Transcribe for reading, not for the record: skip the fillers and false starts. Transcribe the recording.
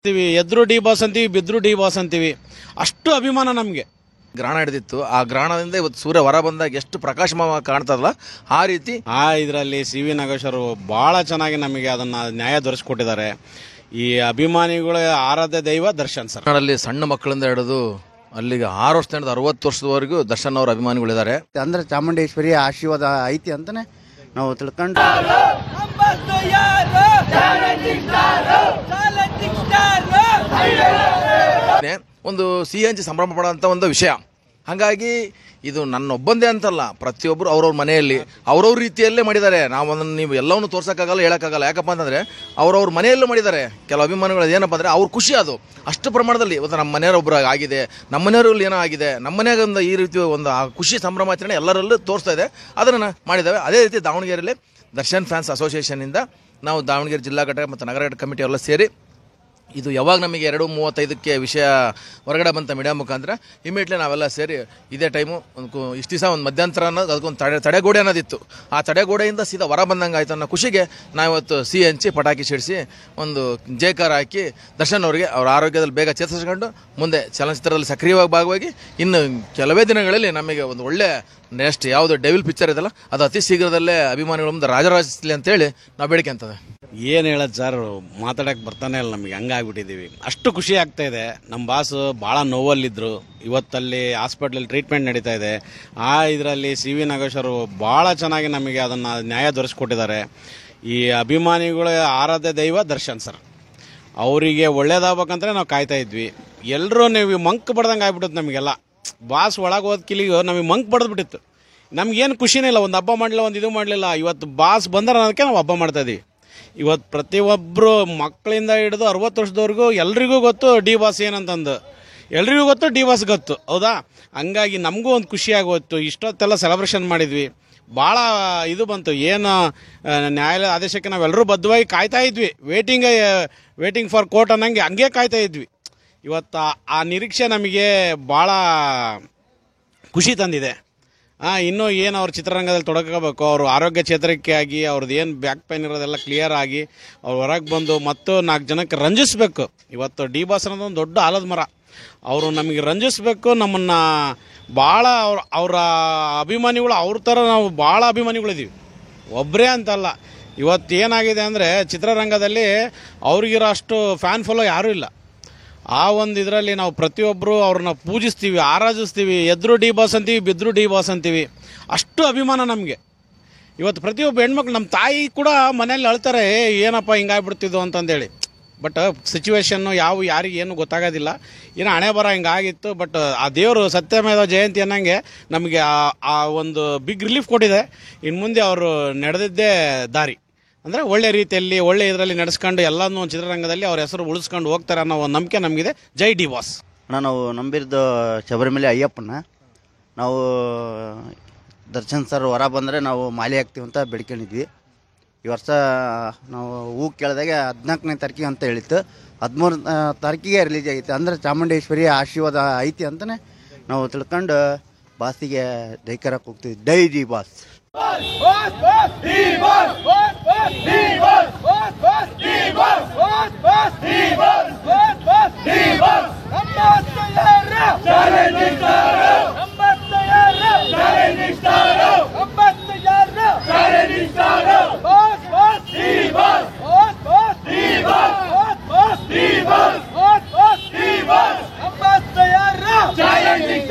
ಎದ್ರು D boss ಅಂತೀವಿ, ಬಿದ್ರು ಡಿ ಬಾಸ್ ಅಂತೀವಿ. ಅಷ್ಟು ಅಭಿಮಾನ ನಮಗೆ. ಗ್ರಹಣ ಹಿಡಿದಿತ್ತು. ಆ ಗ್ರಹಣದಿಂದ ಇವತ್ತು ಸೂರ್ಯ ಹೊರ ಬಂದಾಗ ಎಷ್ಟು ಪ್ರಕಾಶಮಾನವಾಗಿ ಕಾಣ್ತದಲ್ಲ ಆ ರೀತಿ ಇದರಲ್ಲಿ ಸಿ ವಿ ನಾಗೇಶ್ವರು ಬಹಳ ಚೆನ್ನಾಗಿ ನಮಗೆ ಅದನ್ನ ನ್ಯಾಯ ದೊರಕಿಸ್ಕೊಟ್ಟಿದ್ದಾರೆ. ಈ ಅಭಿಮಾನಿಗಳ ಆರಾಧ್ಯ ದೈವ ದರ್ಶನ್ ಸರ್. ಕನ್ನಡದಲ್ಲಿ ಸಣ್ಣ ಮಕ್ಕಳಿಂದ ಹಿಡಿದು ಅಲ್ಲಿಗೆ 6 ವರ್ಷದಿಂದ 60 ವರ್ಷದವರೆಗೂ ದರ್ಶನ್ ಅವರ ಅಭಿಮಾನಿಗಳಿದ್ದಾರೆ. ಅಂದ್ರೆ ಚಾಮುಂಡೇಶ್ವರಿ ಆಶೀರ್ವಾದ ಐತಿ ಅಂತಾನೆ ನಾವು ತಿಳ್ಕೊಂಡು ಒಂದು ಸಿಹಿ ಹಂಚಿ ಸಂಭ್ರಮ ಪಡುವಂಥ ಒಂದು ವಿಷಯ. ಹಾಗಾಗಿ ಇದು ನನ್ನೊಬ್ಬಂದೇ ಅಂತಲ್ಲ, ಪ್ರತಿಯೊಬ್ಬರು ಅವ್ರವ್ರ ಮನೆಯಲ್ಲಿ ಅವ್ರವ್ರ ರೀತಿಯಲ್ಲೇ ಮಾಡಿದ್ದಾರೆ. ನಾವು ಅದನ್ನು ನೀವು ಎಲ್ಲವನ್ನೂ ತೋರ್ಸೋಕ್ಕಾಗಲ್ಲ, ಹೇಳೋಕ್ಕಾಗಲ್ಲ. ಯಾಕಪ್ಪ ಅಂತಂದರೆ ಅವ್ರವ್ರ ಮನೆಯಲ್ಲೂ ಮಾಡಿದ್ದಾರೆ. ಕೆಲವು ಅಭಿಮಾನಿಗಳು ಏನಪ್ಪ ಅಂದರೆ ಅವ್ರ ಖುಷಿ ಅದು ಅಷ್ಟು ಪ್ರಮಾಣದಲ್ಲಿ. ಇವತ್ತು ನಮ್ಮ ಮನೆಯವರೊಬ್ಬರು ಆಗಿದೆ, ನಮ್ಮ ಮನೆಯವರಲ್ಲಿ ಏನೋ ಆಗಿದೆ, ನಮ್ಮ ಮನೆಯಾಗ ಒಂದು ಈ ರೀತಿ ಒಂದು ಆ ಖುಷಿ ಸಂಭ್ರಮಾಚರಣೆ ಎಲ್ಲರಲ್ಲೂ ತೋರಿಸ್ತಾ ಇದೆ. ಅದನ್ನು ಮಾಡಿದ್ದಾವೆ. ಅದೇ ರೀತಿ ದಾವಣಗೆರೆಯಲ್ಲಿ ದರ್ಶನ್ ಫ್ಯಾನ್ಸ್ ಅಸೋಸಿಯೇಷನ್ನಿಂದ ನಾವು ದಾವಣಗೆರೆ ಜಿಲ್ಲಾ ಘಟಕ ಮತ್ತು ನಗರ ಘಟಕ ಕಮಿಟಿ ಎಲ್ಲ ಸೇರಿ ಇದು ಯಾವಾಗ ನಮಗೆ 2:35ಕ್ಕೆ ವಿಷಯ ಹೊರಗಡೆ ಬಂತ ಮೀಡಿಯಾ ಮುಖಾಂತರ ಇಮಿಡಿಯೇಟ್ಲಿ ನಾವೆಲ್ಲ ಸೇರಿ ಇದೇ ಟೈಮು ಇಷ್ಟು ದಿವಸ ಒಂದು ಮಧ್ಯಂತರ ಅನ್ನೋದು ಅದಕ್ಕೊಂದು ತಡೆಗೋಡೆ ಅನ್ನೋದಿತ್ತು. ಆ ತಡೆಗೋಡೆಯಿಂದ ಸೀದಾ ಹೊರ ಬಂದಂಗೆ ಆಯ್ತು ಅನ್ನೋ ಖುಷಿಗೆ ನಾವಿವತ್ತು ಸಿಹಿ ಹಂಚಿ ಪಟಾಕಿ ಸಿಡಿಸಿ ಒಂದು ಜಯಕಾರ ಹಾಕಿ ದರ್ಶನ್ ಅವರಿಗೆ ಅವರ ಆರೋಗ್ಯದಲ್ಲಿ ಬೇಗ ಚೇತರಿಸ್ಕೊಂಡು ಮುಂದೆ ಚಲನಚಿತ್ರದಲ್ಲಿ ಸಕ್ರಿಯವಾಗಿ ಭಾಗವಾಗಿ ಇನ್ನು ಕೆಲವೇ ದಿನಗಳಲ್ಲಿ ನಮಗೆ ಒಂದು ಒಳ್ಳೆ ನೆಕ್ಸ್ಟ್ ಯಾವುದು ಡೆವಿಲ್ ಪಿಕ್ಚರ್ ಇದೆಯಲ್ಲ ಅದು ಅತಿ ಶೀಘ್ರದಲ್ಲೇ ಅಭಿಮಾನಿಗಳ ಮುಂದೆ ರಾಜರಾಜಿಸಲಿ ಅಂತೇಳಿ ನಾವು ಬೇಡಿಕೆ ಅಂತದೆ. ಏನು ಹೇಳೋದು ಸರ್, ಮಾತಾಡಕ್ಕೆ ಬರ್ತಾನೆ ಇಲ್ಲ. ನಮಗೆ ಹಂಗಾಗ್ಬಿಟ್ಟಿದ್ದೀವಿ. ಅಷ್ಟು ಖುಷಿ ಆಗ್ತಾ ಇದೆ. ನಮ್ಮ ಬಾಸು ಭಾಳ ನೋವಲ್ಲಿದ್ದರು. ಇವತ್ತಲ್ಲಿ ಹಾಸ್ಪಿಟ್ಲಲ್ಲಿ ಟ್ರೀಟ್ಮೆಂಟ್ ನಡೀತಾ ಇದೆ. ಇದರಲ್ಲಿ ಸಿ ವಿ ನಾಗೇಶ್ವರು ಭಾಳ ಚೆನ್ನಾಗಿ ನಮಗೆ ಅದನ್ನು ನ್ಯಾಯ ದೊರಕಿಸ್ಕೊಟ್ಟಿದ್ದಾರೆ. ಈ ಅಭಿಮಾನಿಗಳ ಆರಾಧ್ಯ ದೈವ ದರ್ಶನ್ ಸರ್. ಅವರಿಗೆ ಒಳ್ಳೇದಾಗಬೇಕಂದ್ರೆ ನಾವು ಕಾಯ್ತಾ ಇದ್ವಿ. ಎಲ್ಲರೂ ನೀವು ಮಂಕ್ ಬಡ್ದಂಗೆ ಆಗ್ಬಿಟ್ಟಿತ್ತು ನಮಗೆಲ್ಲ. ಬಾಸ್ ಒಳಗೆ ಹೋದ ಕಿಲಿಗೂ ನಮಗೆ ಮಂಕ್ ಬಡ್ದ್ಬಿಟ್ಟಿತ್ತು. ನಮಗೇನು ಖುಷಿನೇ ಇಲ್ಲ. ಒಂದು ಹಬ್ಬ ಮಾಡಲಿಲ್ಲ, ಒಂದು ಇದು ಮಾಡಲಿಲ್ಲ. ಇವತ್ತು ಬಾಸ್ ಬಂದ್ರೆ ಅನ್ನೋದಕ್ಕೆ ನಾವು ಹಬ್ಬ ಮಾಡ್ತಾ ಇದ್ದೀವಿ. ಇವತ್ತು ಪ್ರತಿಯೊಬ್ಬರು ಮಕ್ಕಳಿಂದ ಹಿಡಿದು 60 ವರ್ಷದವರೆಗೂ ಎಲ್ರಿಗೂ ಗೊತ್ತು ಡಿ ಬಾಸ್ ಏನಂತಂದು. ಎಲ್ರಿಗೂ ಗೊತ್ತು ಡಿ ಬಾಸ್ ಗೊತ್ತು, ಹೌದಾ? ಹಂಗಾಗಿ ನಮಗೂ ಒಂದು ಖುಷಿ ಆಗೋಯ್ತು. ಇಷ್ಟೊತ್ತೆಲ್ಲ ಸೆಲೆಬ್ರೇಷನ್ ಮಾಡಿದ್ವಿ. ಭಾಳ ಇದು ಬಂತು. ಏನು ನ್ಯಾಯಾಲಯ ಆದೇಶಕ್ಕೆ ನಾವೆಲ್ಲರೂ ಬದ್ಧವಾಗಿ ಕಾಯ್ತಾ ಇದ್ವಿ. ವೇಟಿಂಗ್ ಫಾರ್ ಕೋರ್ಟ್ ಅನ್ನಂಗೆ ಹಂಗೆ ಕಾಯ್ತಾ ಇದ್ವಿ. ಇವತ್ತು ಆ ನಿರೀಕ್ಷೆ ನಮಗೆ ಭಾಳ ಖುಷಿ ತಂದಿದೆ. ಇನ್ನೂ ಏನು ಅವ್ರ ಚಿತ್ರರಂಗದಲ್ಲಿ ತೊಡಗಬೇಕು, ಅವರು ಆರೋಗ್ಯ ಚೇತರಿಕೆ ಆಗಿ ಅವ್ರದ್ದು ಏನು ಬ್ಯಾಕ್ ಪೈನ್ ಇರೋದೆಲ್ಲ ಕ್ಲಿಯರ್ ಆಗಿ ಅವ್ರು ಹೊರಗೆ ಬಂದು ಮತ್ತು 4 ಜನಕ್ಕೆ ರಂಜಿಸ್ಬೇಕು. ಇವತ್ತು ಡಿ ಬಾಸ್ ಅನ್ನೋದು ಒಂದು ದೊಡ್ಡ ಆಲದ ಮರ. ಅವರು ನಮಗೆ ರಂಜಿಸ್ಬೇಕು. ನಮ್ಮನ್ನು ಭಾಳ ಅವರ ಅಭಿಮಾನಿಗಳು ಅವ್ರ ಥರ ನಾವು ಭಾಳ ಅಭಿಮಾನಿಗಳಿದ್ದೀವಿ. ಒಬ್ಬರೇ ಅಂತಲ್ಲ. ಇವತ್ತು ಏನಾಗಿದೆ ಅಂದರೆ ಚಿತ್ರರಂಗದಲ್ಲಿ ಅವ್ರಿಗಿರೋ ಅಷ್ಟು ಫ್ಯಾನ್ ಫಾಲೋ ಯಾರೂ ಇಲ್ಲ. ಆ ಒಂದು ಇದರಲ್ಲಿ ನಾವು ಪ್ರತಿಯೊಬ್ಬರು ಅವ್ರನ್ನ ಪೂಜಿಸ್ತೀವಿ, ಆರಾಧಿಸ್ತೀವಿ. ಎದ್ರು ಡಿ ಬಾಸ್ ಅಂತೀವಿ, ಬಿದ್ರು ಡಿ ಬಾಸ್ ಅಂತೀವಿ. ಅಷ್ಟು ಅಭಿಮಾನ ನಮಗೆ. ಇವತ್ತು ಪ್ರತಿಯೊಬ್ಬ ಹೆಣ್ಮಕ್ಳು, ನಮ್ಮ ತಾಯಿ ಕೂಡ ಮನೇಲಿ ಅಳ್ತಾರೆ, ಏನಪ್ಪ ಹಿಂಗಾಗ್ಬಿಡ್ತಿದ್ದು ಅಂತಂದೇಳಿ. ಬಟ್ ಸಿಚುವೇಶನ್ನು ಯಾರಿಗೆ ಏನು ಗೊತ್ತಾಗೋದಿಲ್ಲ. ಏನೋ ಹಣೆ ಬರ ಹಿಂಗಾಗಿತ್ತು. ಬಟ್ ಆ ದೇವರು ಸತ್ಯಮೇವ ಜಯಂತಿ ಅನ್ನಂಗೆ ನಮಗೆ ಆ ಒಂದು ಬಿಗ್ ರಿಲೀಫ್ ಕೊಟ್ಟಿದೆ. ಇನ್ನು ಮುಂದೆ ಅವರು ನಡೆದಿದ್ದೇ ದಾರಿ ಅಂದರೆ ಒಳ್ಳೆ ರೀತಿಯಲ್ಲಿ ಒಳ್ಳೆ ಇದರಲ್ಲಿ ನಡೆಸ್ಕೊಂಡು ಎಲ್ಲನೂ ಚಿತ್ರರಂಗದಲ್ಲಿ ಅವ್ರ ಹೆಸರು ಉಳಿಸ್ಕೊಂಡು ಹೋಗ್ತಾರೆ ಅನ್ನೋ ಒಂದು ನಂಬಿಕೆ ನಮಗಿದೆ. ಜೈ ಡಿ ಬಾಸ್. ನಾವು ನಂಬಿದ್ದು ಶಬರಿಮಲೆ ಅಯ್ಯಪ್ಪನ. ನಾವು ದರ್ಶನ್ ಸರ್ ಹೊರ ಬಂದರೆ ನಾವು ಮಾಲೆ ಹಾಕ್ತೀವಿ ಅಂತ ಬೇಡ್ಕೊಂಡಿದ್ವಿ. ಈ ವರ್ಷ ನಾವು ಹೂ ಕೇಳಿದಾಗ 14ನೇ ತಾರೀಕಿಗೆ ಅಂತ ಹೇಳಿತ್ತು. 13 ತಾರೀಕಿಗೆ ರಿಲೀಸ್ ಆಗಿತ್ತು. ಅಂದರೆ ಚಾಮುಂಡೇಶ್ವರಿ ಆಶೀರ್ವಾದ ಐತಿ ಅಂತಲೇ ನಾವು ತಿಳ್ಕೊಂಡು ಬಾಸಿಗೆ ಜೈಕಾರಕ್ಕೆ ಹೋಗ್ತೀವಿ. ಜೈ ಡಿ ಬಾಸ್. Challenging